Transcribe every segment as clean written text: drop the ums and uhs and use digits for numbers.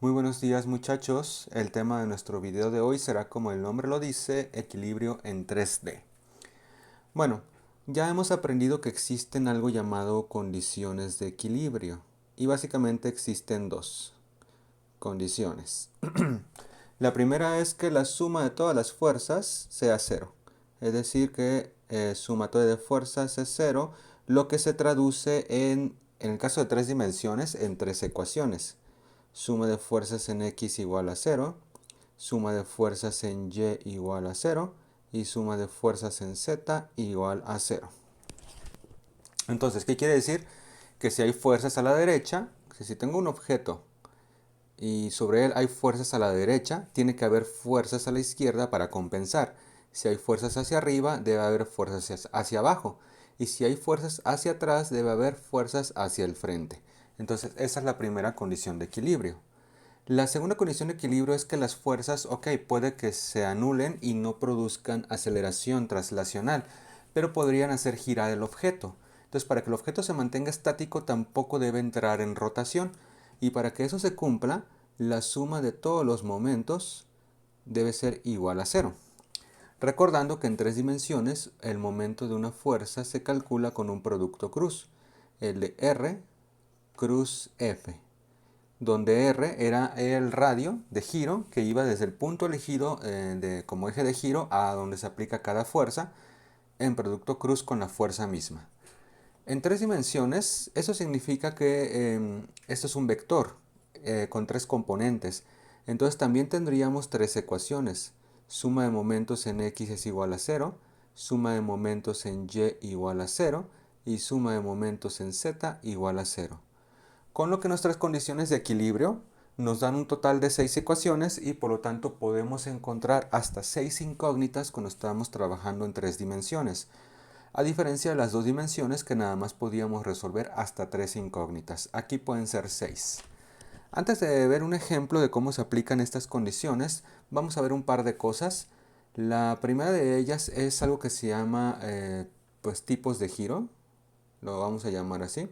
Muy buenos días muchachos, el tema de nuestro video de hoy será, como el nombre lo dice, equilibrio en 3D. Bueno, ya hemos aprendido que existen algo llamado condiciones de equilibrio y básicamente existen dos condiciones. La primera es que la suma de todas las fuerzas sea cero, es decir que sumatoria de fuerzas es cero, lo que se traduce en el caso de tres dimensiones en tres ecuaciones. Suma de fuerzas en X igual a cero, suma de fuerzas en Y igual a cero y suma de fuerzas en Z igual a cero. Entonces, ¿qué quiere decir? Que si hay fuerzas a la derecha, que si tengo un objeto y sobre él hay fuerzas a la derecha, tiene que haber fuerzas a la izquierda para compensar. Si hay fuerzas hacia arriba, debe haber fuerzas hacia abajo. Y si hay fuerzas hacia atrás, debe haber fuerzas hacia el frente. Entonces, esa es la primera condición de equilibrio. La segunda condición de equilibrio es que las fuerzas, puede que se anulen y no produzcan aceleración traslacional, pero podrían hacer girar el objeto. Entonces, para que el objeto se mantenga estático, tampoco debe entrar en rotación. Y para que eso se cumpla, la suma de todos los momentos debe ser igual a cero. Recordando que en tres dimensiones, el momento de una fuerza se calcula con un producto cruz, el de R cruz F, donde R era el radio de giro que iba desde el punto elegido como eje de giro a donde se aplica cada fuerza en producto cruz con la fuerza misma. En tres dimensiones, eso significa que esto es un vector con tres componentes. Entonces también tendríamos tres ecuaciones. Suma de momentos en X es igual a cero, suma de momentos en Y igual a cero y suma de momentos en Z igual a cero. Con lo que nuestras condiciones de equilibrio nos dan un total de 6 ecuaciones y por lo tanto podemos encontrar hasta 6 incógnitas cuando estamos trabajando en 3 dimensiones, a diferencia de las 2 dimensiones que nada más podíamos resolver hasta 3 incógnitas. Aquí pueden ser 6. Antes de ver un ejemplo de cómo se aplican estas condiciones, vamos a ver un par de cosas. La primera de ellas es algo que se llama tipos de giro, lo vamos a llamar así.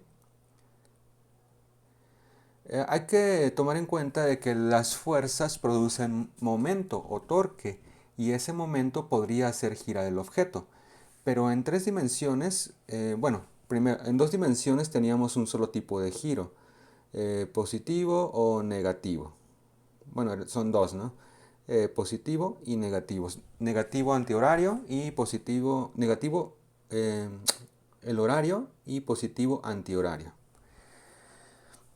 Hay que tomar en cuenta de que las fuerzas producen momento o torque y ese momento podría hacer girar el objeto. Pero en tres dimensiones, primero, en dos dimensiones teníamos un solo tipo de giro, positivo o negativo. Bueno, son dos, ¿no? Positivo y negativos. Negativo antihorario y positivo, negativo el horario y positivo antihorario.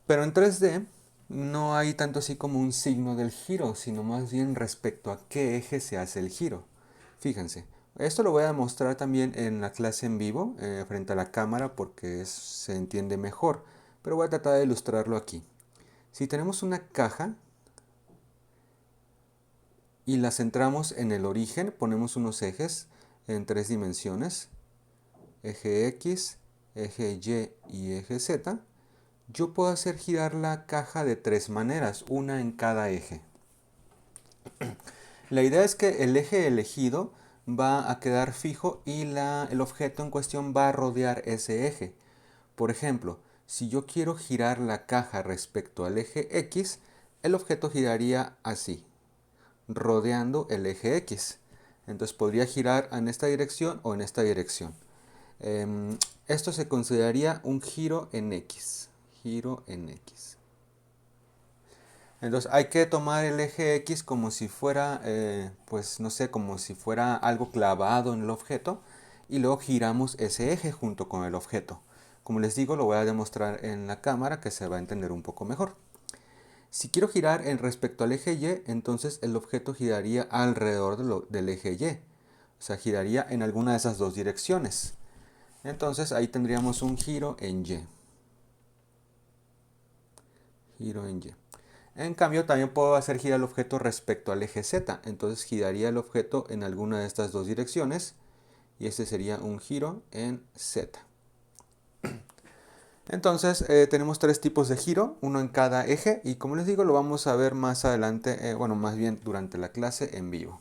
Pero en 3D no hay tanto así como un signo del giro, sino más bien respecto a qué eje se hace el giro. Fíjense, esto lo voy a mostrar también en la clase en vivo, frente a la cámara, porque se entiende mejor. Pero voy a tratar de ilustrarlo aquí. Si tenemos una caja y la centramos en el origen, ponemos unos ejes en tres dimensiones, eje X, eje Y y eje Z. Yo puedo hacer girar la caja de tres maneras, una en cada eje. La idea es que el eje elegido va a quedar fijo y el objeto en cuestión va a rodear ese eje. Por ejemplo, si yo quiero girar la caja respecto al eje X, el objeto giraría así, rodeando el eje X. Entonces podría girar en esta dirección o en esta dirección. Esto se consideraría un giro en X. Giro en X. Entonces hay que tomar el eje X como si fuera, no sé, como si fuera algo clavado en el objeto y luego giramos ese eje junto con el objeto. Como les digo, lo voy a demostrar en la cámara que se va a entender un poco mejor. Si quiero girar en respecto al eje Y, entonces el objeto giraría alrededor del eje Y. O sea, giraría en alguna de esas dos direcciones. Entonces ahí tendríamos un giro en Y. Giro en Y. En cambio, también puedo hacer girar el objeto respecto al eje Z. Entonces giraría el objeto en alguna de estas dos direcciones. Y este sería un giro en Z. Entonces tenemos tres tipos de giro, uno en cada eje. Y como les digo, lo vamos a ver más adelante, más bien durante la clase en vivo.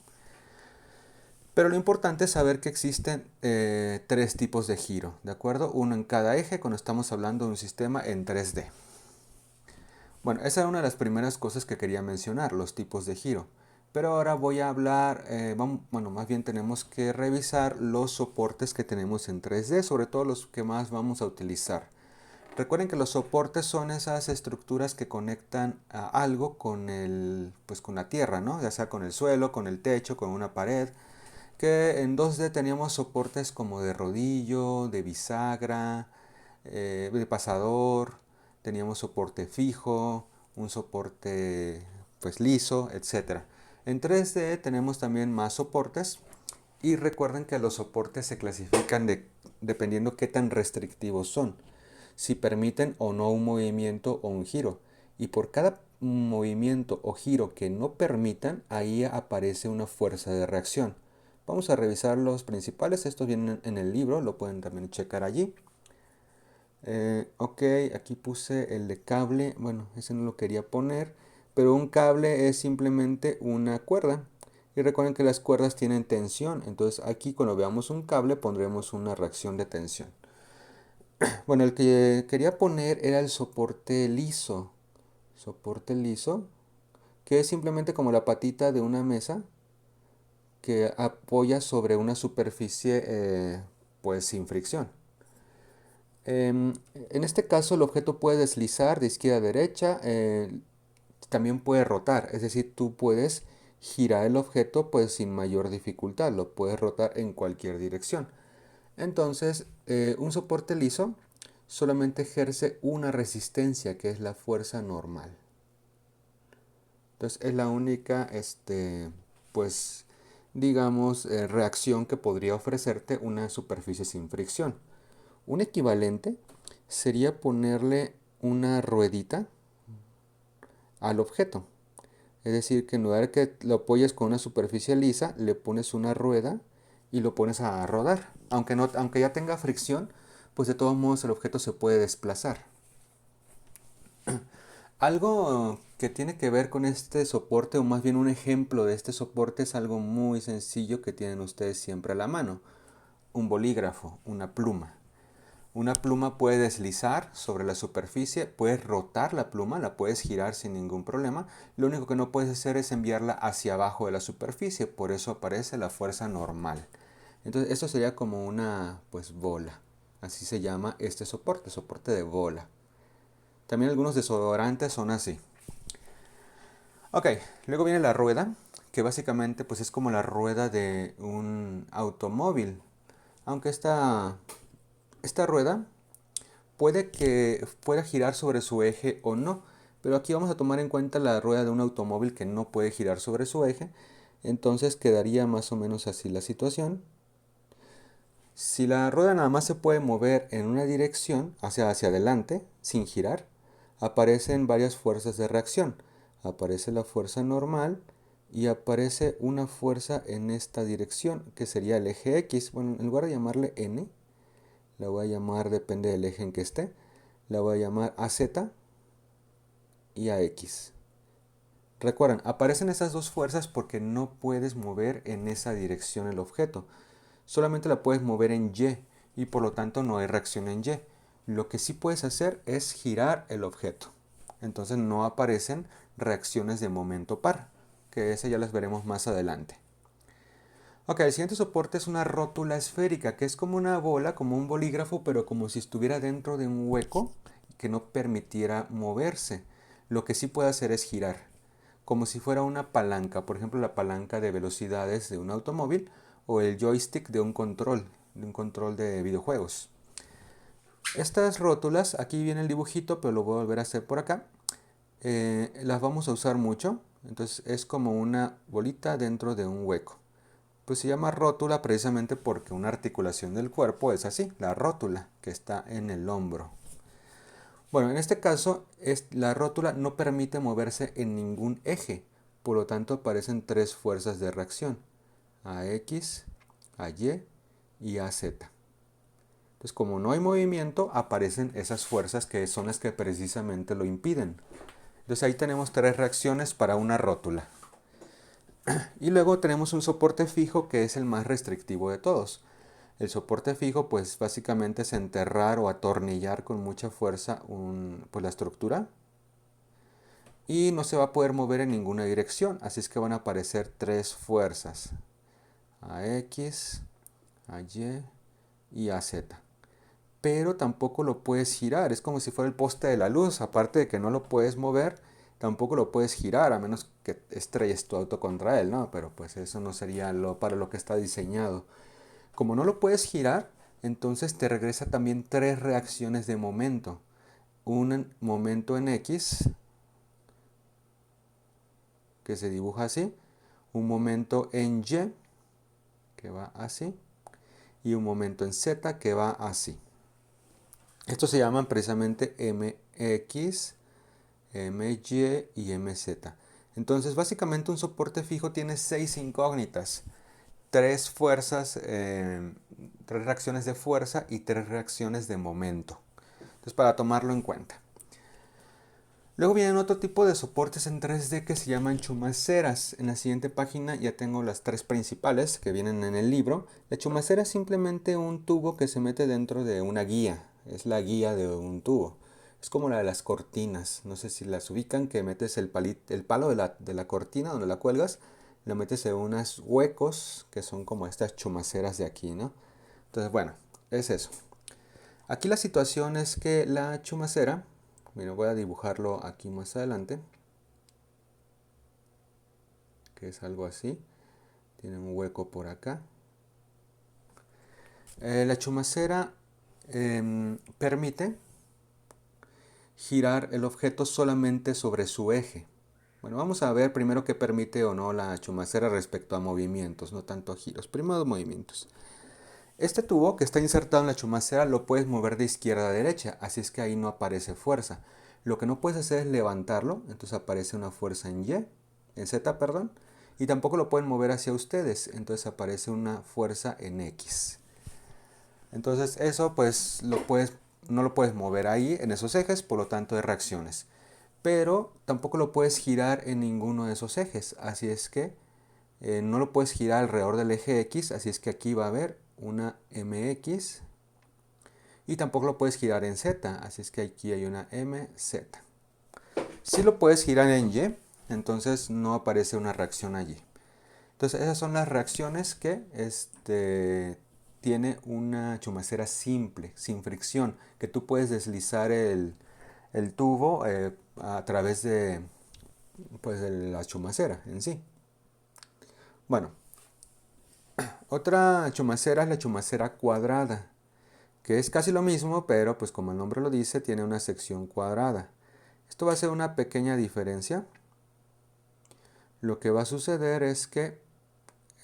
Pero lo importante es saber que existen tres tipos de giro, ¿de acuerdo? Uno en cada eje cuando estamos hablando de un sistema en 3D. Bueno, esa era una de las primeras cosas que quería mencionar, los tipos de giro. Pero ahora voy a hablar, bueno, más bien tenemos que revisar los soportes que tenemos en 3D, sobre todo los que más vamos a utilizar. Recuerden que los soportes son esas estructuras que conectan a algo con pues con la tierra, ¿no? Ya sea con el suelo, con el techo, con una pared. Que en 2D teníamos soportes como de rodillo, de bisagra, de pasador, teníamos soporte fijo, un soporte pues liso, etcétera. En 3D tenemos también más soportes y recuerden que los soportes se clasifican dependiendo qué tan restrictivos son, si permiten o no un movimiento o un giro. Y por cada movimiento o giro que no permitan, ahí aparece una fuerza de reacción. Vamos a revisar los principales, estos vienen en el libro, lo pueden también checar allí. Ok, aquí puse el de cable, bueno, ese no lo quería poner, pero un cable es simplemente una cuerda. Y recuerden que las cuerdas tienen tensión, entonces aquí cuando veamos un cable pondremos una reacción de tensión. Bueno, el que quería poner era el soporte liso, que es simplemente como la patita de una mesa que apoya sobre una superficie pues sin fricción. En este caso el objeto puede deslizar de izquierda a derecha, también puede rotar, es decir, tú puedes girar el objeto pues sin mayor dificultad, lo puedes rotar en cualquier dirección. Entonces, un soporte liso solamente ejerce una resistencia que es la fuerza normal. Entonces es la única, pues, digamos, reacción que podría ofrecerte una superficie sin fricción. Un equivalente sería ponerle una ruedita al objeto. Es decir, que en lugar de que lo apoyes con una superficie lisa, le pones una rueda y lo pones a rodar. Aunque ya tenga fricción, pues de todos modos el objeto se puede desplazar. Algo que tiene que ver con este soporte, o más bien un ejemplo de este soporte, es algo muy sencillo que tienen ustedes siempre a la mano. Un bolígrafo, una pluma. Una pluma puede deslizar sobre la superficie, puedes rotar la pluma, la puedes girar sin ningún problema. Lo único que no puedes hacer es enviarla hacia abajo de la superficie, por eso aparece la fuerza normal. Entonces esto sería como una pues bola. Así se llama este soporte, soporte de bola. También algunos desodorantes son así. Ok, luego viene la rueda, que básicamente pues es como la rueda de un automóvil. Aunque esta rueda puede que pueda girar sobre su eje o no, pero aquí vamos a tomar en cuenta la rueda de un automóvil que no puede girar sobre su eje, entonces quedaría más o menos así la situación. Si la rueda nada más se puede mover en una dirección, hacia adelante, sin girar, aparecen varias fuerzas de reacción. Aparece la fuerza normal y aparece una fuerza en esta dirección, que sería el eje X. Bueno, en lugar de llamarle N, la voy a llamar, depende del eje en que esté, la voy a llamar AZ y AX. Recuerden, aparecen esas dos fuerzas porque no puedes mover en esa dirección el objeto. Solamente la puedes mover en y por lo tanto no hay reacción en Y. Lo que sí puedes hacer es girar el objeto. Entonces no aparecen reacciones de momento par, que esas ya las veremos más adelante. Ok, el siguiente soporte es una rótula esférica, que es como una bola, como un bolígrafo, pero como si estuviera dentro de un hueco que no permitiera moverse. Lo que sí puede hacer es girar, como si fuera una palanca, por ejemplo la palanca de velocidades de un automóvil o el joystick de un control de videojuegos. Estas rótulas, aquí viene el dibujito, pero lo voy a volver a hacer por acá, las vamos a usar mucho, entonces es como una bolita dentro de un hueco. Pues se llama rótula precisamente porque una articulación del cuerpo es así, la rótula que está en el hombro. Bueno, en este caso la rótula no permite moverse en ningún eje, por lo tanto aparecen tres fuerzas de reacción, AX, AY y AZ. Entonces como no hay movimiento, aparecen esas fuerzas que son las que precisamente lo impiden. Entonces ahí tenemos tres reacciones para una rótula. Y luego tenemos un soporte fijo que es el más restrictivo de todos. El soporte fijo pues básicamente es enterrar o atornillar con mucha fuerza pues, la estructura. y no se va a poder mover en ninguna dirección, así es que van a aparecer tres fuerzas, a X, a Y y a Z. Pero tampoco lo puedes girar, es como si fuera el poste de la luz, aparte de que no lo puedes mover, tampoco lo puedes girar, a menos que estrelles tu auto contra él, ¿no? Pero pues eso no sería para lo que está diseñado. Como no lo puedes girar, entonces te regresa también tres reacciones de momento. Un momento en X, que se dibuja así, un momento en Y, que va así, y un momento en Z, que va así. Estos se llaman precisamente MX, MY y MZ. Entonces, básicamente un soporte fijo tiene 6 incógnitas, tres fuerzas, tres reacciones de fuerza y tres reacciones de momento. Entonces, para tomarlo en cuenta. Luego vienen otro tipo de soportes en 3D que se llaman chumaceras. En la siguiente página ya tengo las tres principales que vienen en el libro. La chumacera es simplemente un tubo que se mete dentro de una guía. Es la guía de un tubo. Es como la de las cortinas. No sé si las ubican, que metes el palo de la cortina donde la cuelgas. Lo metes en unos huecos que son como estas chumaceras de aquí, ¿no? Entonces, bueno, es eso. Aquí la situación es que la chumacera, mira, voy a dibujarlo aquí más adelante, que es algo así, tiene un hueco por acá. La chumacera permite girar el objeto solamente sobre su eje. Bueno, vamos a ver primero qué permite o no la chumacera respecto a movimientos, no tanto a giros, primero movimientos. Este tubo que está insertado en la chumacera lo puedes mover de izquierda a derecha, así es que ahí no aparece fuerza. Lo que no puedes hacer es levantarlo, entonces aparece una fuerza en Y, en Z, perdón, y tampoco lo pueden mover hacia ustedes, entonces aparece una fuerza en X. Entonces eso pues no lo puedes mover ahí en esos ejes, por lo tanto hay reacciones. Pero tampoco lo puedes girar en ninguno de esos ejes, así es que no lo puedes girar alrededor del eje X, así es que aquí va a haber una MX y tampoco lo puedes girar en Z, así es que aquí hay una MZ. Si lo puedes girar en Y, entonces no aparece una reacción allí. Entonces esas son las reacciones que tiene una chumacera simple, sin fricción, que tú puedes deslizar el tubo a través pues, de la chumacera en sí. Bueno, otra chumacera es la chumacera cuadrada, que es casi lo mismo, pero pues como el nombre lo dice, tiene una sección cuadrada. Esto va a ser una pequeña diferencia. Lo que va a suceder es que,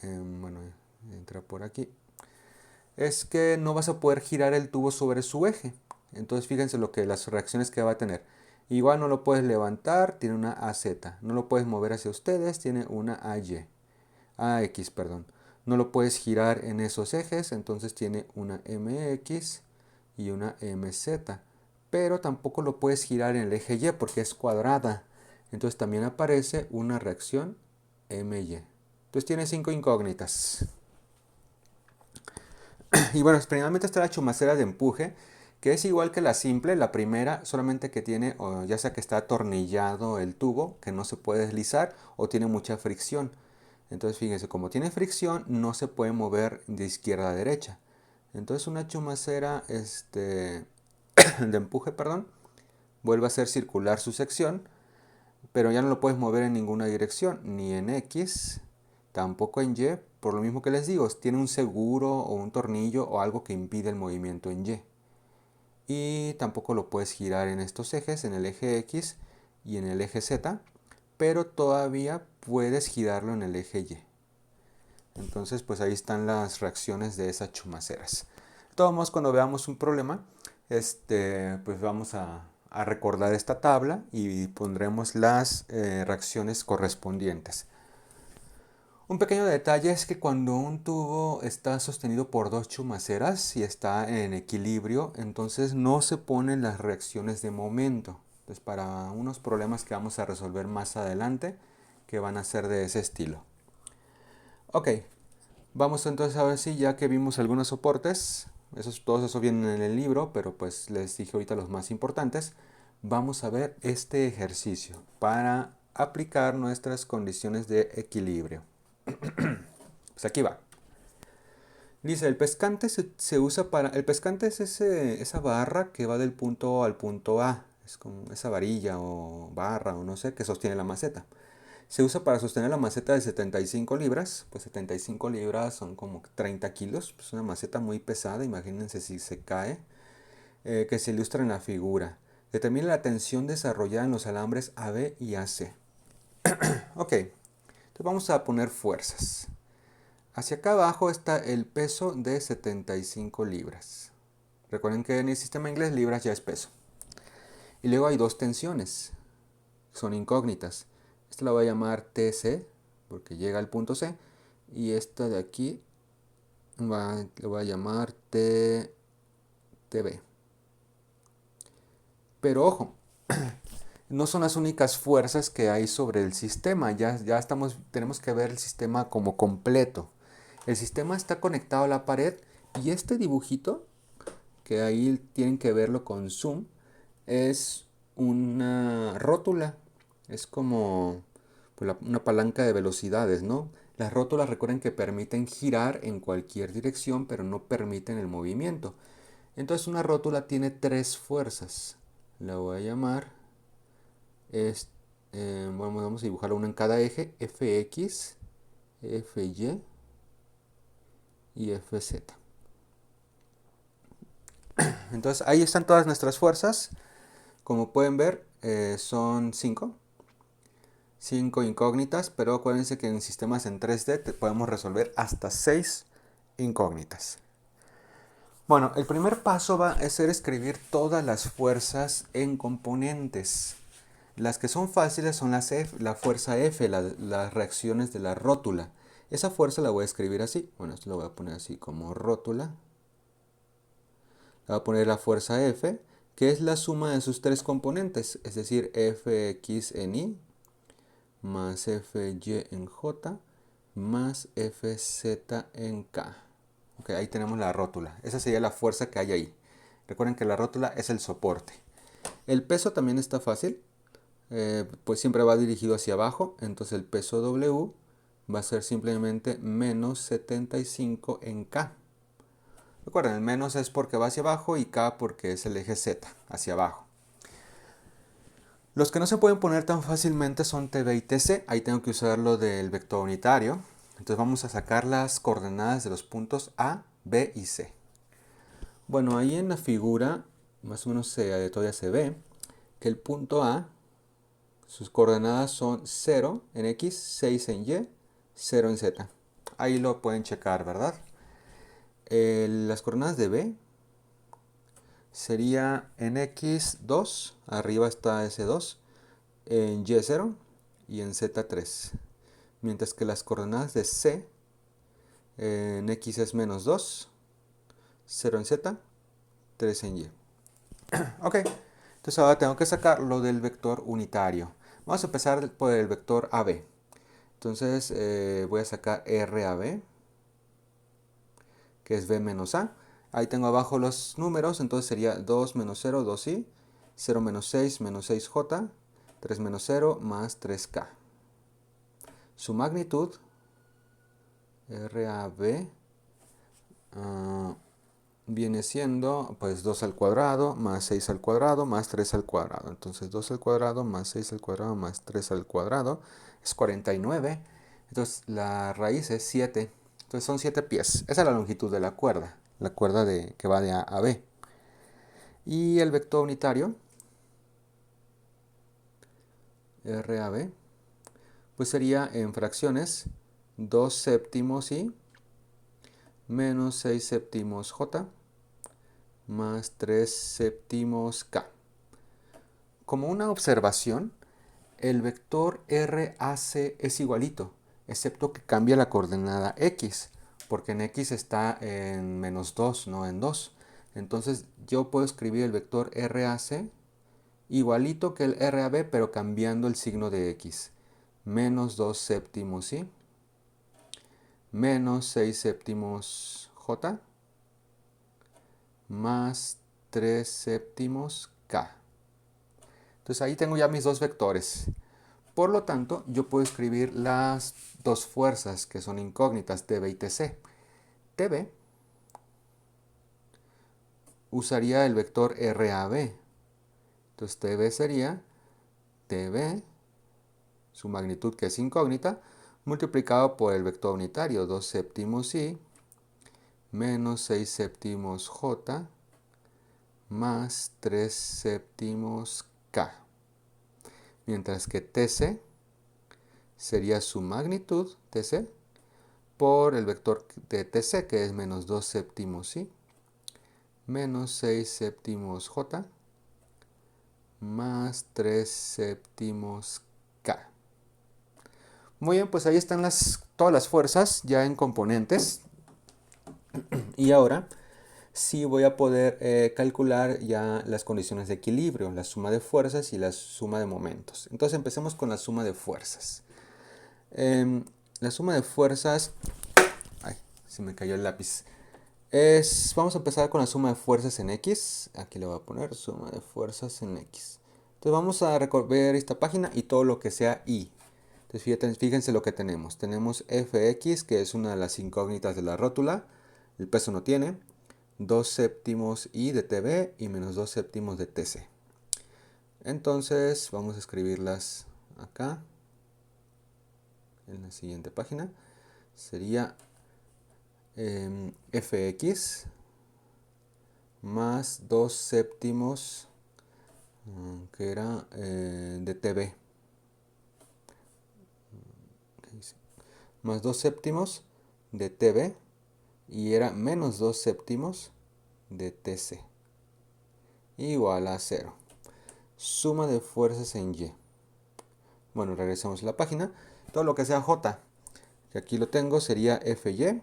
bueno, entra por aquí, es que no vas a poder girar el tubo sobre su eje. Entonces fíjense las reacciones que va a tener. Igual no lo puedes levantar, tiene una AZ. No lo puedes mover hacia ustedes, tiene una AX, perdón. No lo puedes girar en esos ejes, entonces tiene una MX y una MZ. Pero tampoco lo puedes girar en el eje Y porque es cuadrada. Entonces también aparece una reacción MY. Entonces tiene 5 incógnitas. Y bueno, primeramente está la chumacera de empuje, que es igual que la simple, la primera, solamente que tiene, ya sea que está atornillado el tubo, que no se puede deslizar, o tiene mucha fricción. Entonces fíjense, como tiene fricción, no se puede mover de izquierda a derecha. Entonces una chumacera de empuje, perdón, vuelve a ser circular su sección, pero ya no lo puedes mover en ninguna dirección, ni en X, tampoco en Y, por lo mismo que les digo, tiene un seguro o un tornillo o algo que impide el movimiento en Y. Y tampoco lo puedes girar en estos ejes, en el eje X y en el eje Z, pero todavía puedes girarlo en el eje Y. Entonces, pues ahí están las reacciones de esas chumaceras. De todos modos, cuando veamos un problema, pues vamos a recordar esta tabla y pondremos las reacciones correspondientes. Un pequeño detalle es que cuando un tubo está sostenido por dos chumaceras y está en equilibrio, entonces no se ponen las reacciones de momento. Entonces, para unos problemas que vamos a resolver más adelante, que van a ser de ese estilo. Ok, vamos entonces a ver si ya que vimos algunos soportes, todos esos vienen en el libro, pero pues les dije ahorita los más importantes. vamos a ver este ejercicio para aplicar nuestras condiciones de equilibrio. Pues aquí va. Dice, el pescante se usa para... El pescante es esa barra que va del punto A al punto A. Es como esa varilla o barra o no sé que sostiene la maceta. Se usa para sostener la maceta de 75 libras. Pues 75 libras son como 30 kilos. Es una maceta muy pesada, imagínense si se cae. Que se ilustra en la figura. Determina la tensión desarrollada en los alambres AB y AC. Ok, entonces vamos a poner fuerzas. Hacia acá abajo está el peso de 75 libras. Recuerden que en el sistema inglés libras ya es peso. Y luego hay dos tensiones. Son incógnitas. Esta la voy a llamar TC, porque llega al punto C. Y esta de aquí la voy a llamar TB. Pero ojo, no son las únicas fuerzas que hay sobre el sistema. Ya tenemos que ver el sistema como completo. El sistema está conectado a la pared y este dibujito, que ahí tienen que verlo con zoom, es una rótula. Es como pues, una palanca de velocidades, ¿no? Las rótulas recuerden que permiten girar en cualquier dirección, pero no permiten el movimiento. Entonces una rótula tiene tres fuerzas. La voy a llamar, vamos a dibujar una en cada eje, Fx, Fy y Fz. Entonces ahí están todas nuestras fuerzas. Como pueden ver, son 5 incógnitas, pero acuérdense que en sistemas en 3D podemos resolver hasta 6 incógnitas. Bueno, el primer paso va a ser escribir todas las fuerzas en componentes. Las que son fáciles son la fuerza F, las reacciones de la rótula. Esa fuerza la voy a escribir así. Bueno, esto lo voy a poner así como rótula. Le voy a poner la fuerza F, que es la suma de sus tres componentes, es decir, Fx en Y más Fy en J más Fz en K. Ok, ahí tenemos la rótula. Esa sería la fuerza que hay ahí. Recuerden que la rótula es el soporte. El peso también está fácil. Pues siempre va dirigido hacia abajo. Entonces el peso W va a ser simplemente menos 75 en K. Recuerden, el menos es porque va hacia abajo y K porque es el eje Z, hacia abajo. Los que no se pueden poner tan fácilmente son TB y TC. Ahí tengo que usar lo del vector unitario. Entonces vamos a sacar las coordenadas de los puntos A, B y C. Bueno, ahí en la figura más o menos todavía se ve que el punto A, sus coordenadas son 0 en X, 6 en Y, 0 en Z. Ahí lo pueden checar, ¿verdad? Las coordenadas de B sería en X 2, arriba está ese 2, en Y 0 y en Z 3. Mientras que las coordenadas de C en X es menos 2, 0 en Z, 3 en Y. Ok, entonces ahora tengo que sacar lo del vector unitario. Vamos a empezar por el vector AB. Entonces voy a sacar RAB, que es B menos A. Ahí tengo abajo los números, entonces sería 2 menos 0, 2i, 0 menos 6j, 3 menos 0 más 3k. Su magnitud, RAB, viene siendo pues 2 al cuadrado más 6 al cuadrado más 3 al cuadrado. Entonces 2 al cuadrado más 6 al cuadrado más 3 al cuadrado es 49. Entonces la raíz es 7. Entonces son 7 pies. Esa es la longitud de la cuerda que va de A a B. Y el vector unitario, RAB, pues sería en fracciones 2 séptimos I menos 6 séptimos J más 3 séptimos K. Como una observación, el vector RAC es igualito, excepto que cambia la coordenada X, porque en X está en menos 2, no en 2. Entonces yo puedo escribir el vector RAC igualito que el RAB, pero cambiando el signo de X. Menos 2 séptimos Y, menos 6 séptimos J, más 3 séptimos K. Entonces ahí tengo ya mis dos vectores. Por lo tanto, yo puedo escribir las dos fuerzas que son incógnitas, TB y TC. TB usaría el vector RAB. Entonces TB sería TB, su magnitud que es incógnita, multiplicado por el vector unitario, 2 séptimos I menos 6 séptimos J más 3 séptimos K. Mientras que TC sería su magnitud, TC, por el vector de TC, que es menos 2 séptimos I, menos 6 séptimos J, más 3 séptimos K. Muy bien, pues ahí están todas las fuerzas ya en componentes. Y ahora sí voy a poder calcular ya las condiciones de equilibrio, la suma de fuerzas y la suma de momentos. Entonces empecemos con la suma de fuerzas. La suma de fuerzas... Ay, se me cayó el lápiz. Vamos a empezar con la suma de fuerzas en X. Aquí le voy a poner suma de fuerzas en X. Entonces vamos a recorrer esta página y todo lo que sea Y. Entonces fíjense lo que tenemos. Tenemos Fx, que es una de las incógnitas de la rótula. El peso no tiene. 2 séptimos I de TB y menos 2 séptimos de TC. Entonces vamos a escribirlas acá. En la siguiente página. Sería Fx más 2 séptimos que era de TB. Más 2 séptimos de TB y era menos 2 séptimos de TC igual a 0. Suma de fuerzas en Y. Bueno, regresamos a la página. Todo lo que sea J, que aquí lo tengo, sería Fy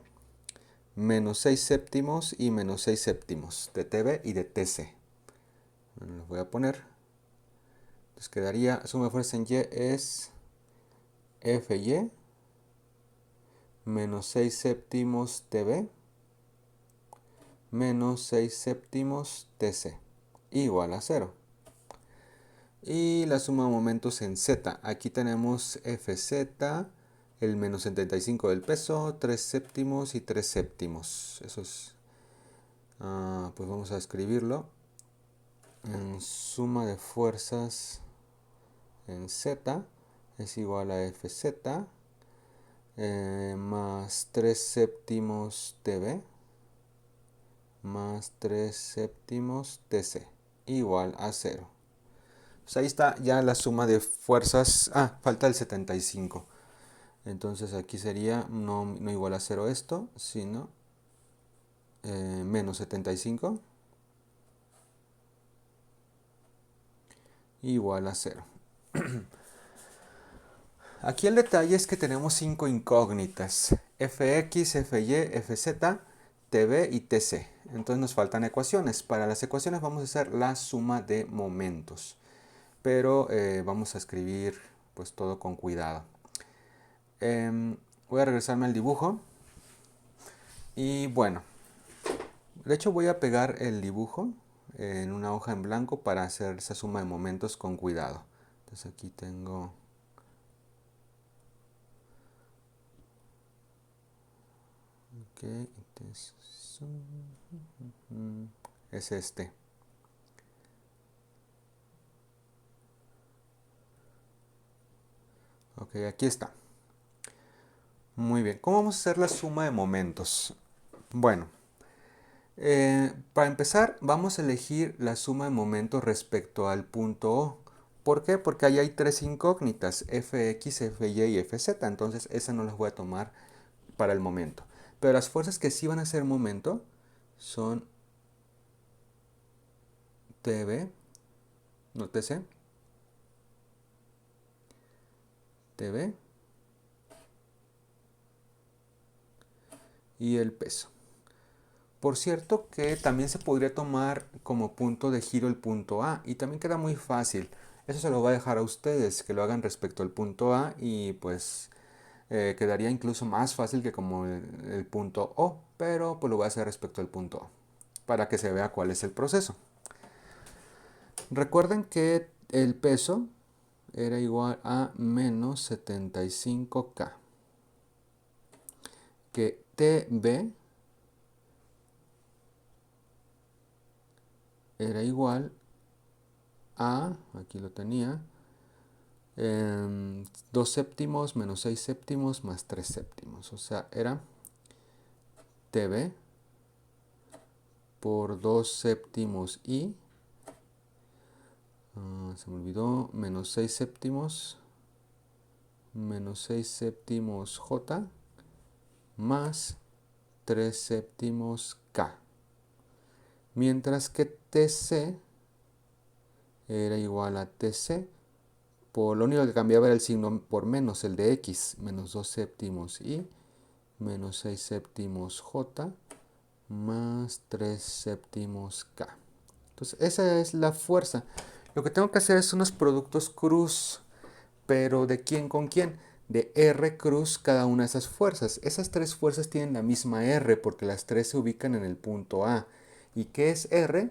menos 6 séptimos y menos 6 séptimos de TB y de TC. Bueno, los voy a poner. Entonces quedaría, suma de fuerzas en Y es Fy menos 6 séptimos TB menos 6 séptimos TC igual a 0. Y la suma de momentos en Z. Aquí tenemos Fz, el menos 75 del peso, 3 séptimos y 3 séptimos. Eso es... pues vamos a escribirlo. En suma de fuerzas en Z es igual a Fz más 3 séptimos TB más 3 séptimos TC igual a 0. Pues ahí está ya la suma de fuerzas. Falta el 75. Entonces aquí sería no igual a 0 esto, sino menos 75 igual a 0. Aquí el detalle es que tenemos 5 incógnitas. Fx, Fy, Fz, Tb y Tc. Entonces nos faltan ecuaciones. Para las ecuaciones vamos a hacer la suma de momentos. Pero vamos a escribir pues todo con cuidado. Voy a regresarme al dibujo. Y bueno, de hecho voy a pegar el dibujo en una hoja en blanco para hacer esa suma de momentos con cuidado. Entonces aquí tengo... Ok, entonces es este. Ok, aquí está. Muy bien, ¿cómo vamos a hacer la suma de momentos? Bueno, para empezar vamos a elegir la suma de momentos respecto al punto O. ¿Por qué? Porque ahí hay tres incógnitas, Fx, Fy y Fz, entonces esas no las voy a tomar para el momento. Pero las fuerzas que sí van a ser momento son Tb, no Tc, Tb y el peso. Por cierto que también se podría tomar como punto de giro el punto A y también queda muy fácil. Eso se lo voy a dejar a ustedes, que lo hagan respecto al punto A y pues quedaría incluso más fácil que como el punto O, pero pues lo voy a hacer respecto al punto O, para que se vea cuál es el proceso. Recuerden que el peso era igual a menos 75K. Que TB era igual a, aquí lo tenía, 2 séptimos menos 6 séptimos más 3 séptimos. O sea, era TB por 2 séptimos I, se me olvidó, menos 6 séptimos J más 3 séptimos K. Mientras que TC era igual a TC. Lo único que cambiaba era el signo por menos, el de X, menos 2 séptimos I, menos 6 séptimos J, más 3 séptimos K. Entonces, esa es la fuerza. Lo que tengo que hacer es unos productos cruz, pero ¿de quién con quién? De R cruz cada una de esas fuerzas. Esas tres fuerzas tienen la misma R porque las tres se ubican en el punto A. ¿Y qué es R?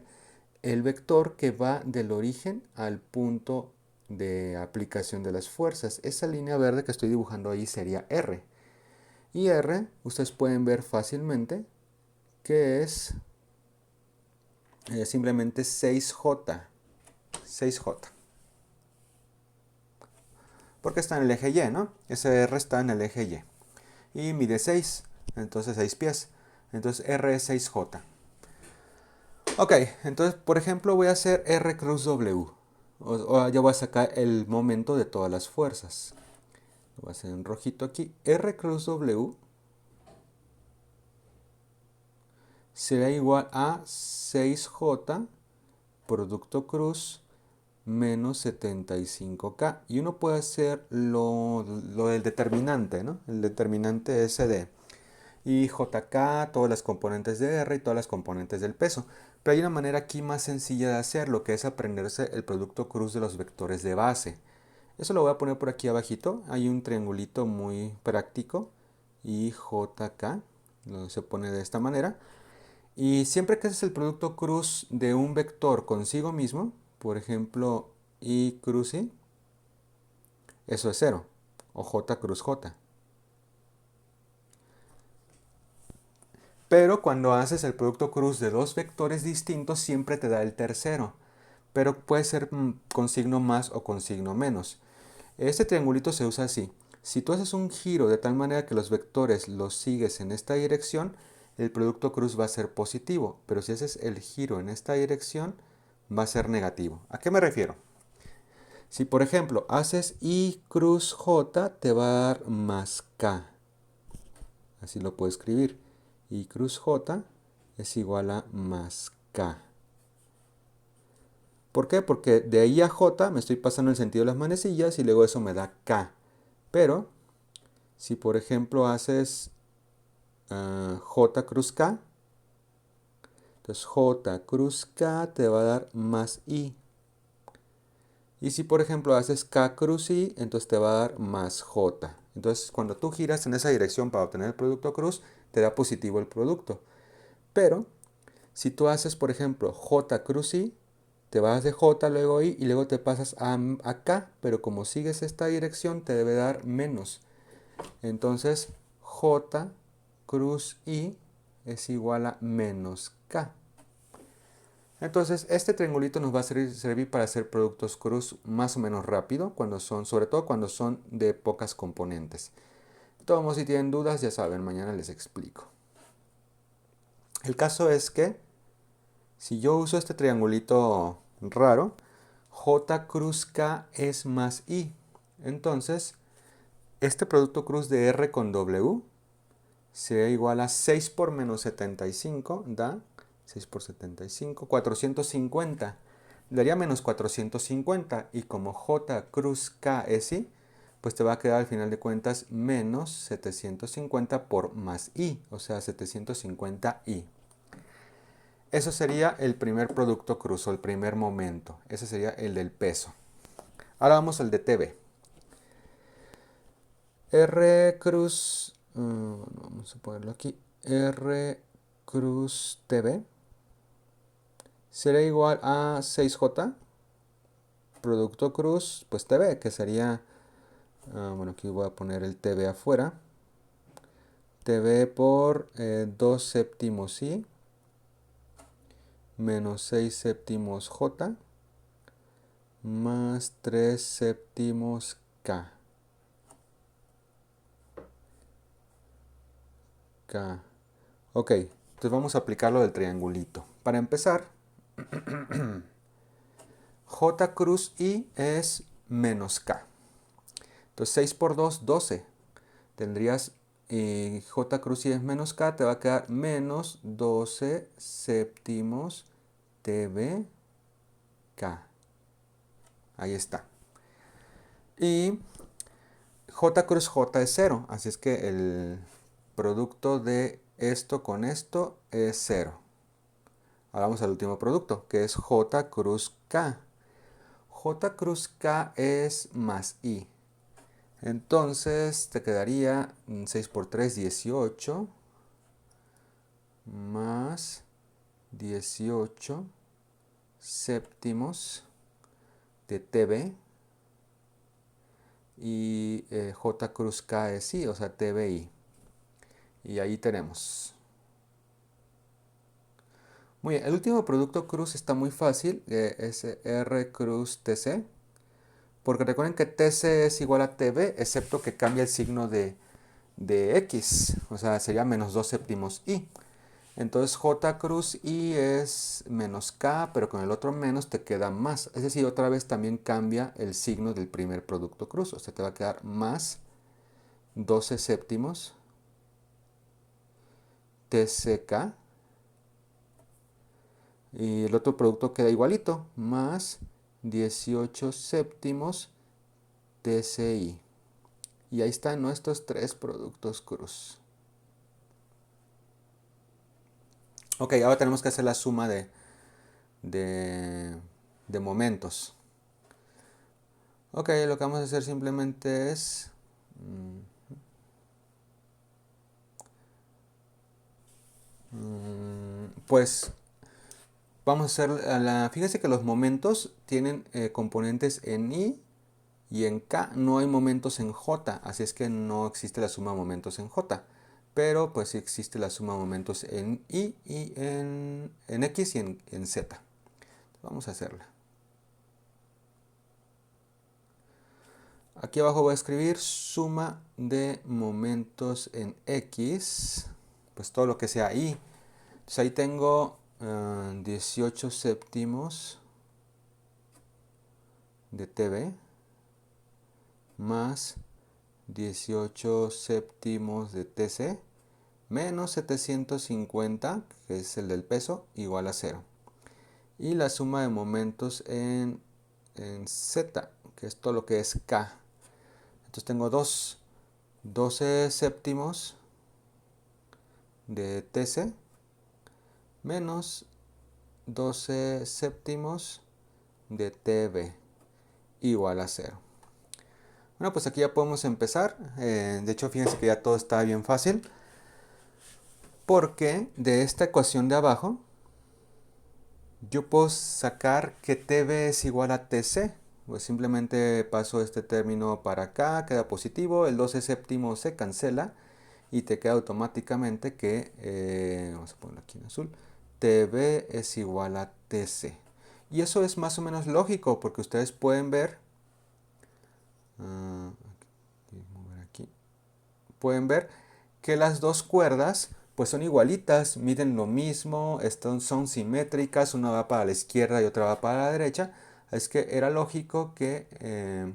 El vector que va del origen al punto de aplicación de las fuerzas. Esa línea verde que estoy dibujando ahí sería R. Y R, ustedes pueden ver fácilmente que es simplemente 6J. 6J. Porque está en el eje Y, ¿no? Ese R está en el eje Y. Y mide 6, entonces 6 pies. Entonces R es 6J. Ok, entonces por ejemplo voy a hacer R cruz W. Ya voy a sacar el momento de todas las fuerzas. Lo voy a hacer en rojito aquí. R cruz W será igual a 6J producto cruz menos 75K. Y uno puede hacer lo del determinante, ¿no? El determinante SD. Y JK, todas las componentes de R y todas las componentes del peso. Pero hay una manera aquí más sencilla de hacerlo, que es aprenderse el producto cruz de los vectores de base. Eso lo voy a poner por aquí abajito. Hay un triangulito muy práctico. Y JK, se pone de esta manera. Y siempre que haces el producto cruz de un vector consigo mismo, por ejemplo, I cruz I, eso es 0. O J cruz J. Pero cuando haces el producto cruz de dos vectores distintos, siempre te da el tercero. Pero puede ser con signo más o con signo menos. Este triangulito se usa así. Si tú haces un giro de tal manera que los vectores los sigues en esta dirección, el producto cruz va a ser positivo. Pero si haces el giro en esta dirección, va a ser negativo. ¿A qué me refiero? Si por ejemplo haces I cruz J, te va a dar más K. Así lo puedo escribir. I cruz J es igual a más K. ¿Por qué? Porque de ahí a J me estoy pasando el sentido de las manecillas y luego eso me da K. Pero si por ejemplo haces J cruz K, entonces J cruz K te va a dar más I. Y si por ejemplo haces K cruz I, entonces te va a dar más J. Entonces cuando tú giras en esa dirección para obtener el producto cruz, te da positivo el producto. Pero si tú haces por ejemplo J cruz I, te vas de J, luego I y luego te pasas a K, pero como sigues esta dirección te debe dar menos. Entonces J cruz I es igual a menos K. Entonces este triangulito nos va a servir para hacer productos cruz más o menos rápido, sobre todo cuando son de pocas componentes. Todos, si tienen dudas, ya saben, mañana les explico. El caso es que si yo uso este triangulito raro, J cruz K es más I. Entonces, este producto cruz de R con W será igual a 6 por menos 75, da 6 por 75, 450. Daría menos 450 y como J cruz K es I, pues te va a quedar al final de cuentas menos 750 por más I, o sea 750I. Eso sería el primer producto cruz o el primer momento. Ese sería el del peso. Ahora vamos al de TB. R cruz, vamos a ponerlo aquí, R cruz TB será igual a 6J producto cruz, pues TV, que sería, bueno, aquí voy a poner el TV afuera. TV por 2 séptimos I menos 6 séptimos J más 3 séptimos K. K. Ok, entonces vamos a aplicar lo del triangulito. Para empezar, J cruz I es menos K. Entonces 6 por 2, 12. Tendrías J cruz I es menos K, te va a quedar menos 12 séptimos TB K. Ahí está. Y J cruz J es 0, así es que el producto de esto con esto es 0. Ahora vamos al último producto, que es J cruz K. J cruz K es más I. Entonces te quedaría 6 por 3, 18, más 18 séptimos de TB. Y J cruz K es I, o sea, TBI. Y ahí tenemos. Muy bien, el último producto cruz está muy fácil, es R cruz TC. Porque recuerden que TC es igual a TB, excepto que cambia el signo de X. O sea, sería menos 2 séptimos I. Entonces J cruz I es menos K, pero con el otro menos te queda más. Es decir, otra vez también cambia el signo del primer producto cruz. O sea, te va a quedar más 12 séptimos TCK. Y el otro producto queda igualito, más 18 séptimos TCI. Y ahí están nuestros tres productos cruz. Ok, ahora tenemos que hacer la suma de momentos. Ok, lo que vamos a hacer simplemente es... pues vamos a hacer fíjense que los momentos tienen componentes en I y en K. No hay momentos en J, así es que no existe la suma de momentos en J. Pero pues sí existe la suma de momentos en I y en X y en Z. Vamos a hacerla. Aquí abajo voy a escribir suma de momentos en X, pues todo lo que sea I. Entonces ahí tengo 18 séptimos de TB más 18 séptimos de TC menos 750, que es el del peso, igual a 0. Y la suma de momentos en Z, que es todo lo que es K. Entonces tengo 12 séptimos de TC menos 12 séptimos de TB igual a 0. Bueno, pues aquí ya podemos empezar. De hecho, fíjense que ya todo está bien fácil. Porque de esta ecuación de abajo, yo puedo sacar que TB es igual a TC. Pues simplemente paso este término para acá, queda positivo, el 12 séptimo se cancela y te queda automáticamente que, vamos a ponerlo aquí en azul, TB es igual a TC. Y eso es más o menos lógico porque ustedes pueden ver, aquí, pueden ver que las dos cuerdas pues son igualitas, miden lo mismo, son simétricas, una va para la izquierda y otra va para la derecha. Es que era lógico que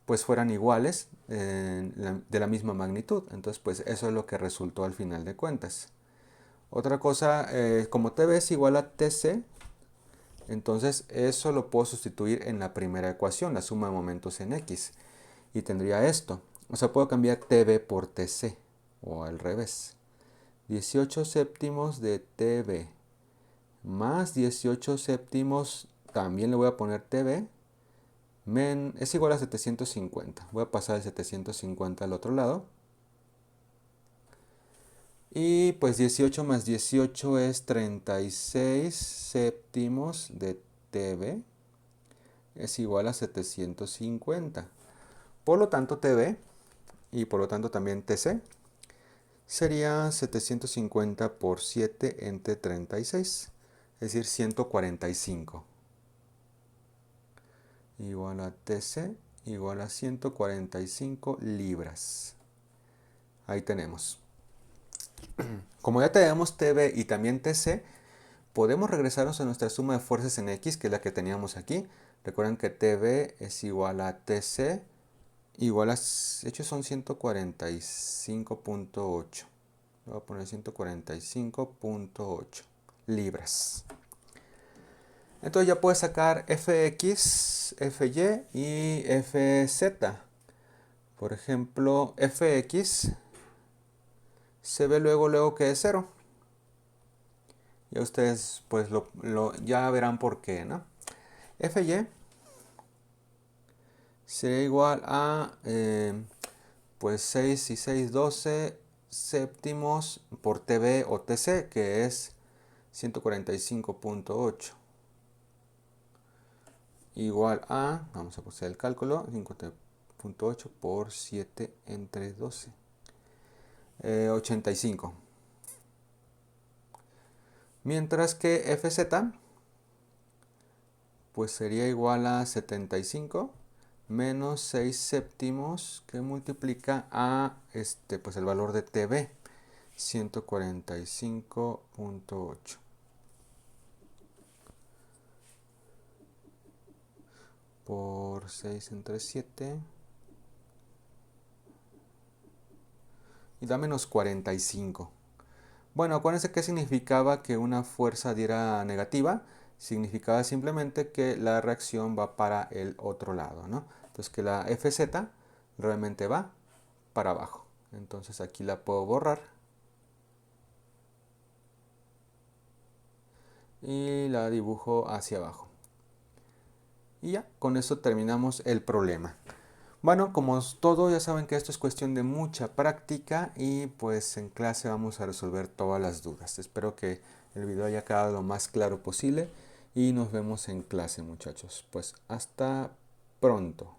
pues fueran iguales de la misma magnitud. Entonces pues eso es lo que resultó al final de cuentas. Otra cosa, como TB es igual a TC, entonces eso lo puedo sustituir en la primera ecuación, la suma de momentos en X. Y tendría esto. O sea, puedo cambiar TB por TC o al revés. 18 séptimos de TB más 18 séptimos, también le voy a poner TB, es igual a 750. Voy a pasar el 750 al otro lado. Y pues 18 más 18 es 36 séptimos de TB es igual a 750. Por lo tanto, TB y por lo tanto también TC sería 750 por 7 entre 36, es decir, 145. Igual a TC igual a 145 libras. Ahí tenemos. Como ya tenemos TB y también TC, podemos regresarnos a nuestra suma de fuerzas en X, que es la que teníamos aquí. Recuerden que TB es igual a TC, igual a, de hecho son 145.8. Voy a poner 145.8 libras. Entonces ya puedes sacar Fx, Fy y Fz. Por ejemplo, Fx se ve luego que es 0. Ya ustedes pues ya verán por qué, ¿no? Fy sería igual a pues 6 y 6, 12 séptimos por TB o TC, que es 145.8. Igual a, vamos a hacer el cálculo, 50.8 por 7 entre 12. 85. Mientras que Fz pues sería igual a 75 menos 6 séptimos que multiplica a pues el valor de TB, 145.8. Por 6 entre 7. Y da menos 45. Bueno, acuérdense que significaba que una fuerza diera negativa. Significaba simplemente que la reacción va para el otro lado, ¿no? Entonces que la Fz realmente va para abajo. Entonces aquí la puedo borrar. Y la dibujo hacia abajo. Y ya, con eso terminamos el problema. Bueno, como es todo, ya saben que esto es cuestión de mucha práctica y pues en clase vamos a resolver todas las dudas. Espero que el video haya quedado lo más claro posible y nos vemos en clase, muchachos. Pues hasta pronto.